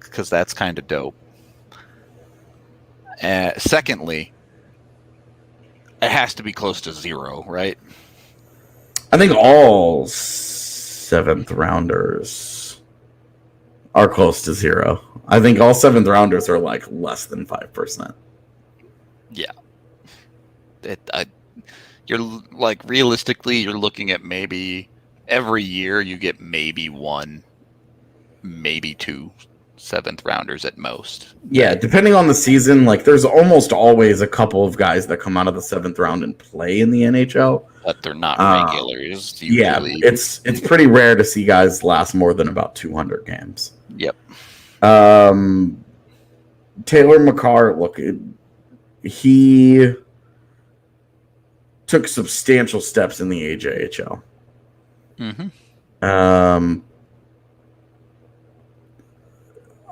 Because that's kind of dope. Secondly, it has to be close to 0, right? I think all 7th rounders are close to 0. I think all 7th rounders are like less than 5%. Yeah. You're like realistically, you're looking at maybe every year you get maybe 1, maybe 2 7th rounders at most. Yeah, depending on the season, like there's almost always a couple of guys that come out of the 7th round and play in the NHL. But they're not regulars. Usually. Yeah, it's pretty rare to see guys last more than about 200 games. Yep. Taylor Makar, look, he took substantial steps in the AJHL.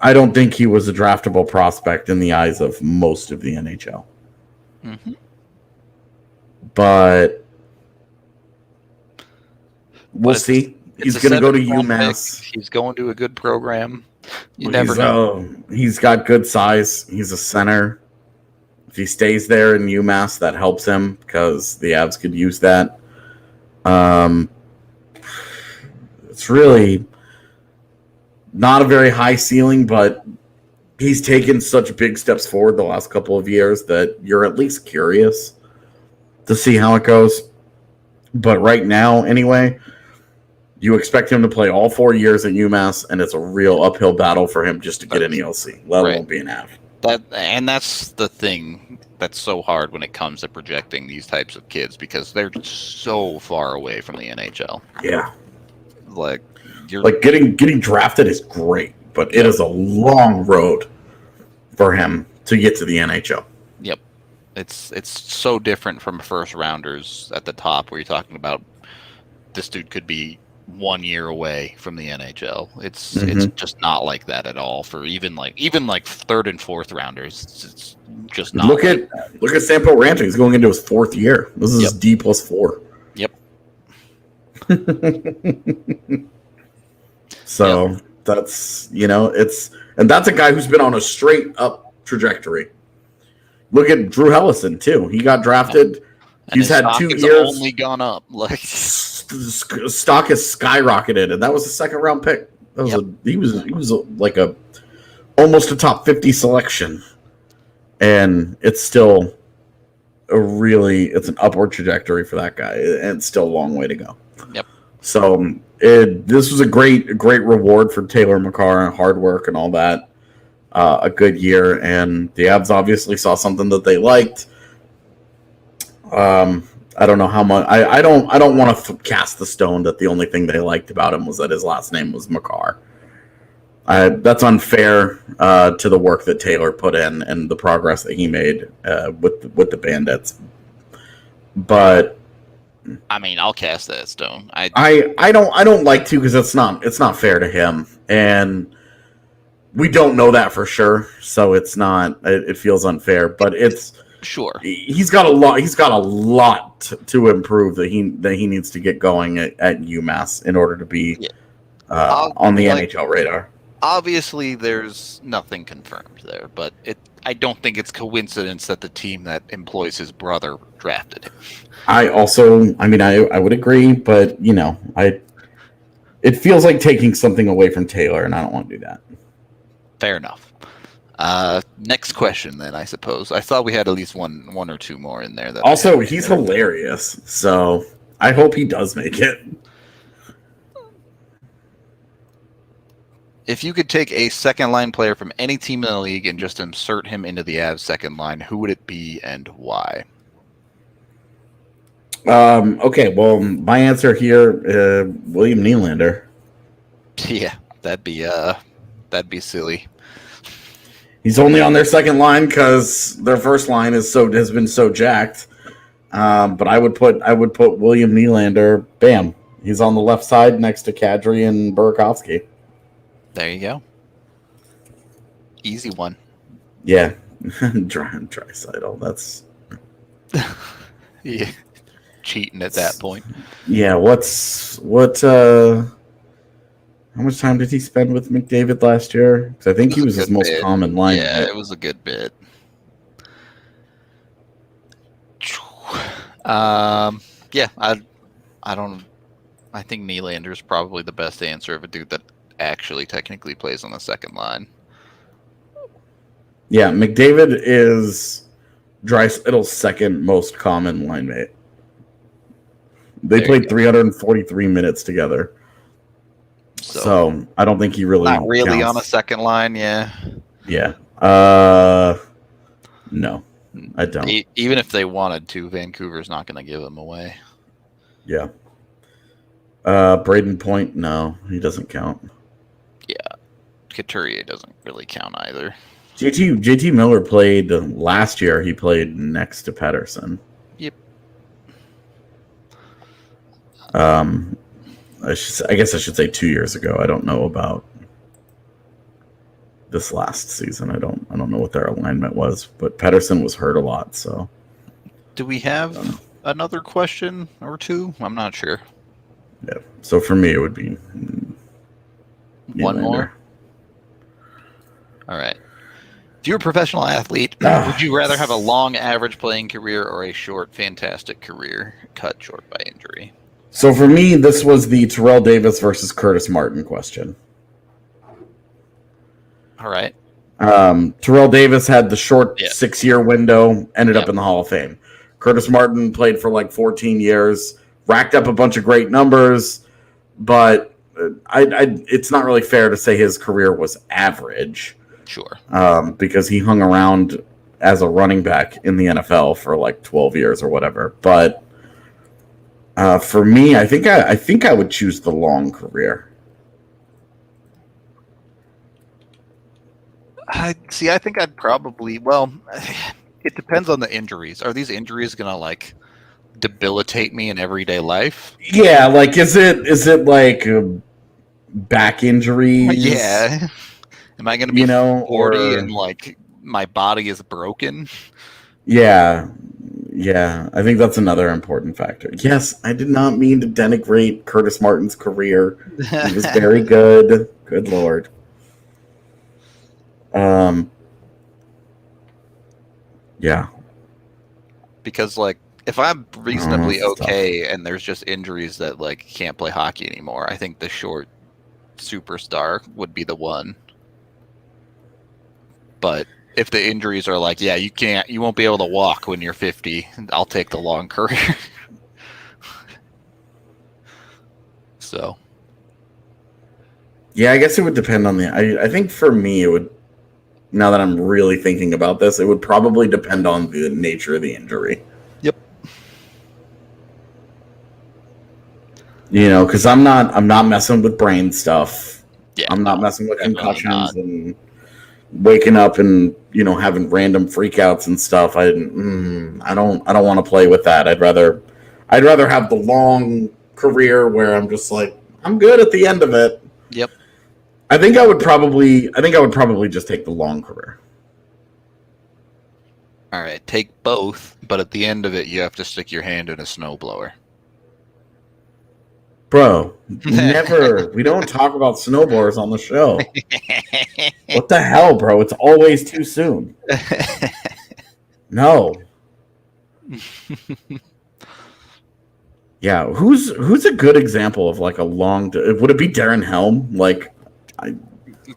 I don't think he was a draftable prospect in the eyes of most of the NHL. But we'll see. He's going to go to UMass. He's going to a good program. You never know. He's got good size. He's a center. If he stays there in UMass, that helps him because the Avs could use that. It's really not a very high ceiling, but he's taken such big steps forward the last couple of years that you're at least curious to see how it goes. But right now, anyway, you expect him to play all 4 years at UMass, and it's a real uphill battle for him just to get an ELC, let alone be an Av. That's the thing that's so hard when it comes to projecting these types of kids because they're so far away from the NHL. Yeah. Like getting drafted is great, but it is a long road for him to get to the NHL. Yep. It's so different from first rounders at the top where you're talking about this dude could be 1 year away from the NHL. It's just not like that at all for even like third and fourth rounders. It's just not. Look at Sampo Ranting. He's going into his 4th year. This is D+4. Yep. So that's that's a guy who's been on a straight up trajectory. Look at Drew Hellison too. He got drafted. He's had 2 years. Only gone up. Like stock has skyrocketed, and that was a 2nd round pick. He was like almost a top 50 selection, and it's still it's an upward trajectory for that guy, and it's still a long way to go. Yep. So this was a great reward for Taylor Makar and hard work and all that. A good year, and the Avs obviously saw something that they liked. I don't know how much. I don't want to cast the stone that the only thing they liked about him was that his last name was Makar. That's unfair to the work that Taylor put in and the progress that he made with the Bandits. But I mean, I'll cast that stone. I don't like to because it's not fair to him, and we don't know that for sure. So it's not. It feels unfair, but it's. Sure. He's got a lot to improve that he needs to get going at UMass in order to be on the NHL radar. Obviously, there's nothing confirmed there, but I don't think it's coincidence that the team that employs his brother drafted him. I would agree, but it feels like taking something away from Taylor, and I don't want to do that. Fair enough. Next question, then, I suppose. I thought we had at least one or two more in there. Also, he's hilarious, so I hope he does make it. If you could take a second-line player from any team in the league and just insert him into the Avs second line, who would it be and why? Okay, well, my answer here, William Nylander. Yeah, that'd be silly. He's only on their second line because their first line has been so jacked. But I would put William Nylander. Bam, he's on the left side next to Kadri and Burakovsky. There you go. Easy one. Yeah, Draisaitl. That's yeah, cheating at that point. Yeah. How much time did he spend with McDavid last year? Because I think he was his most common line. Yeah, it was a good bit. Yeah, I don't. I think Nylander is probably the best answer of a dude that actually technically plays on the second line. Yeah, McDavid is Draisaitl's second most common line mate. They played 343 minutes together. So I don't think he really not really counts. On a second line, yeah. Yeah. No, I don't. Even if they wanted to, Vancouver's not going to give him away. Yeah. Braden Point, no, he doesn't count. Yeah. Couturier doesn't really count either. JT Miller played last year. He played next to Pettersson. Yep. I guess I should say 2 years ago. I don't know about this last season. I don't know what their alignment was, but Pettersson was hurt a lot. So, do we have another question or two? I'm not sure. Yeah. So for me, it would be one more. All right. If you're a professional athlete, would you rather have a long average playing career or a short, fantastic career cut short by injury? So for me, this was the Terrell Davis versus Curtis Martin question. All right. Terrell Davis had the short 6-year window, ended up in the Hall of Fame. Curtis Martin played for like 14 years, racked up a bunch of great numbers, but it's not really fair to say his career was average. Sure. Because he hung around as a running back in the NFL for like 12 years or whatever. But for me, I think I would choose the long career. I think I'd probably, well, it depends on the injuries. Are these injuries going to like debilitate me in everyday life? Yeah, like is it like back injuries? Yeah. Am I going to be 40 and like my body is broken? Yeah. I think that's another important factor. Yes, I did not mean to denigrate Curtis Martin's career. He was very good. Good Lord. Yeah. Because like if I'm reasonably okay and there's just injuries that like can't play hockey anymore, I think the short superstar would be the one. But if the injuries are like, you won't be able to walk when you're 50, I'll take the long career. So. Yeah, I guess it would depend on I think for me it would, now that I'm really thinking about this, it would probably depend on the nature of the injury. Yep. You know, because I'm not messing with brain stuff. Yeah, I'm not messing with concussions and waking up and having random freakouts and stuff. I don't want to play with that. I'd rather have the long career where I'm just like I'm good at the end of it. Yep. I think I would probably just take the long career. All right, take both, but at the end of it, you have to stick your hand in a snowblower. Bro, never. We don't talk about snowblowers on the show. What the hell, bro? It's always too soon. No. Yeah, who's a good example of like a long? Would it be Darren Helm? Like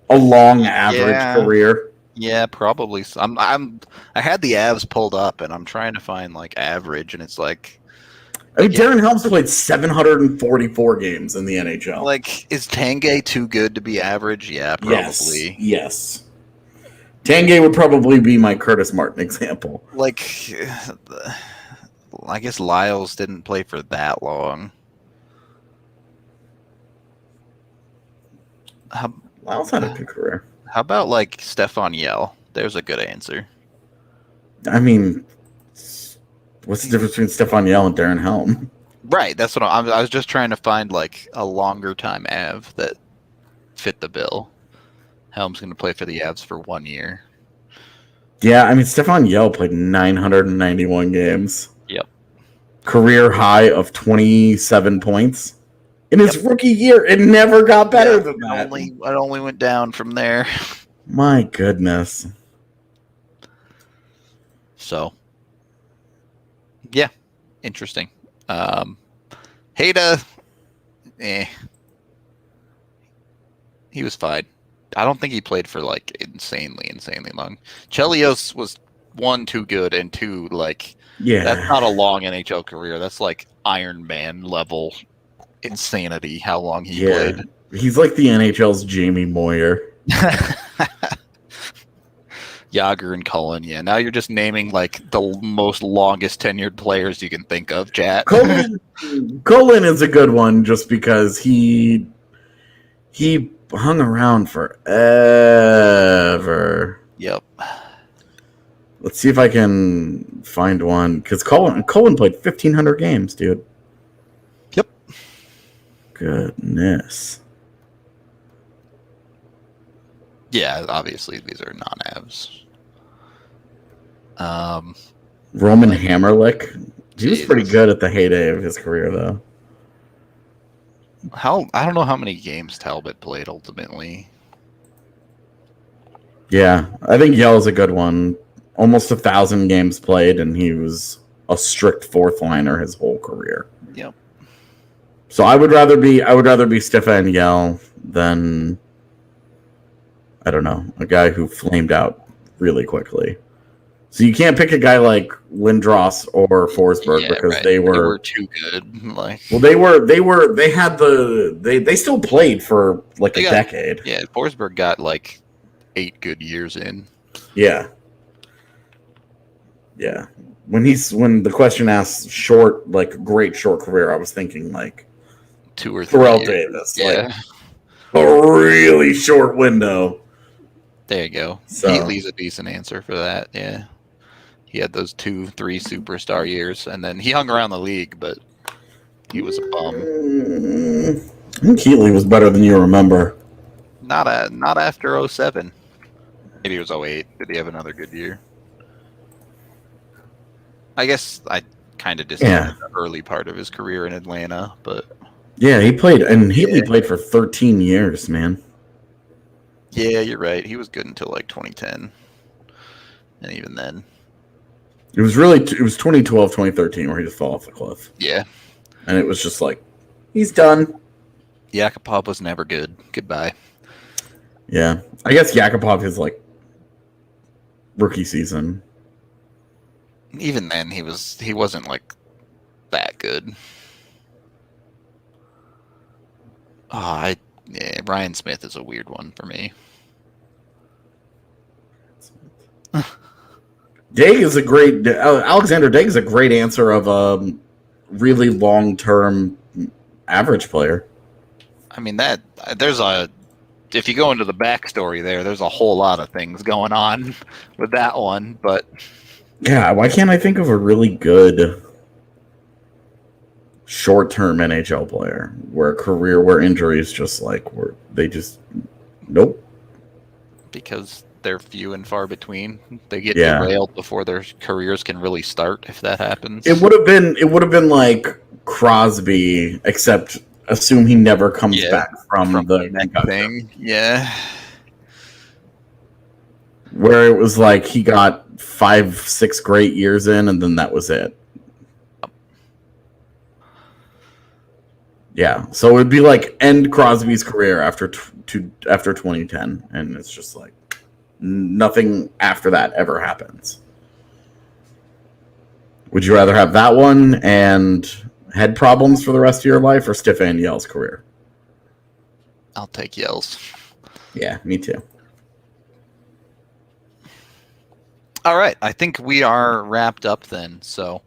a long average career? Yeah, probably. I had the Avs pulled up, and I'm trying to find like average, and it's like. I mean, Darren Helm's played 744 games in the NHL. Like, is Tanguay too good to be average? Yeah, probably. Yes. Tanguay would probably be my Curtis Martin example. Like, I guess Lyles didn't play for that long. Lyles had a good career. How about, like, Stefan Yell? There's a good answer. I mean, what's the difference between Stefan Yell and Darren Helm? Right, that's what I was just trying to find, like, a longer time Av that fit the bill. Helm's going to play for the Avs for 1 year. Yeah, I mean, Stefan Yell played 991 games. Yep. Career high of 27 points. In his rookie year, it never got better than that. It only went down from there. My goodness. So, yeah, interesting. Hayda, he was fine. I don't think he played for like insanely long. Chelios was 1, too good, and 2, like, that's not a long NHL career. That's like Iron Man level insanity. How long he played? He's like the NHL's Jamie Moyer. Yager and Cullen. Yeah, now you're just naming like the most longest tenured players you can think of. Chat. Cullen is a good one just because he hung around forever. Yep. Let's see if I can find one. Because Colin played 1,500 games, dude. Yep. Goodness. Yeah, obviously these are non-Avs. Roman Hammerlick. He was pretty good at the heyday of his career, though. I don't know how many games Talbot played ultimately. Yeah, I think Yell's a good one. Almost 1,000 games played, and he was a strict fourth liner his whole career. Yep. So I would rather be Stefan Yell than, I don't know, a guy who flamed out really quickly. So you can't pick a guy like Lindros or Forsberg because they were too good. Like, well, they still played for like a decade. Yeah, Forsberg got like 8 good years in. Yeah. Yeah. When the question asks short, like great short career, I was thinking like 2 or 3 Terrell years. Davis. Yeah. Like a really short window. There you go. So. Heatley's a decent answer for that. Yeah. He had those 2-3 superstar years, and then he hung around the league, but he was a bum. I think Heatley was better than you remember. Not after 07. Maybe it was 08. Did he have another good year? I guess I kind of discounted the early part of his career in Atlanta, but yeah, he played, and Heatley played for 13 years, man. Yeah, you're right. He was good until like 2010, and even then. It was 2012, 2013 where he just fell off the cliff. Yeah. And it was just like, he's done. Yakupov was never good. Goodbye. Yeah. I guess Yakupov his like rookie season. Even then he wasn't like that good. Ryan Smith is a weird one for me. Alexander Daig is a great answer of a really long-term average player. I mean, if you go into the backstory there's a whole lot of things going on with that one, but yeah, why can't I think of a really good short-term NHL player where injuries just like nope. Because they're few and far between. They get derailed before their careers can really start. If that happens, it would have been like Crosby, except assume he never comes back from the neck thing. Yeah, where it was like he got 5-6 great years in, and then that was it. Yeah, so it would be like end Crosby's career after 2010, and it's just like nothing after that ever happens. Would you rather have that one and head problems for the rest of your life, or Stefan Yell's career? I'll take Yell's. Yeah, me too. All right, I think we are wrapped up then. So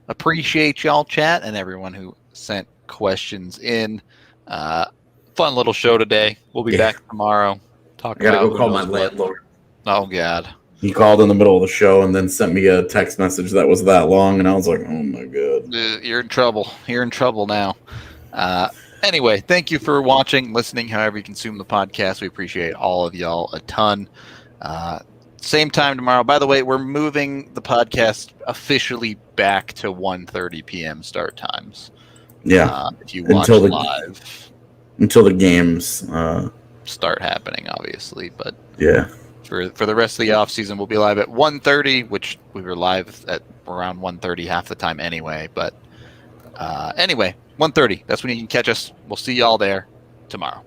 appreciate y'all chat and everyone who sent questions in. Fun little show today. We'll be back tomorrow. I gotta go call my landlord. Oh God. He called in the middle of the show and then sent me a text message that was that long, and I was like, oh my God. You're in trouble. You're in trouble now. Anyway, thank you for watching, listening, however you consume the podcast. We appreciate all of y'all a ton. Same time tomorrow. By the way, we're moving the podcast officially back to 1:30 p.m. start times. Yeah. If you watch live. Until the games start happening, obviously. But yeah. For the rest of the off season, we'll be live at 1:30, which we were live at around 1:30 half the time anyway. But anyway, 1:30. That's when you can catch us. We'll see y'all there tomorrow.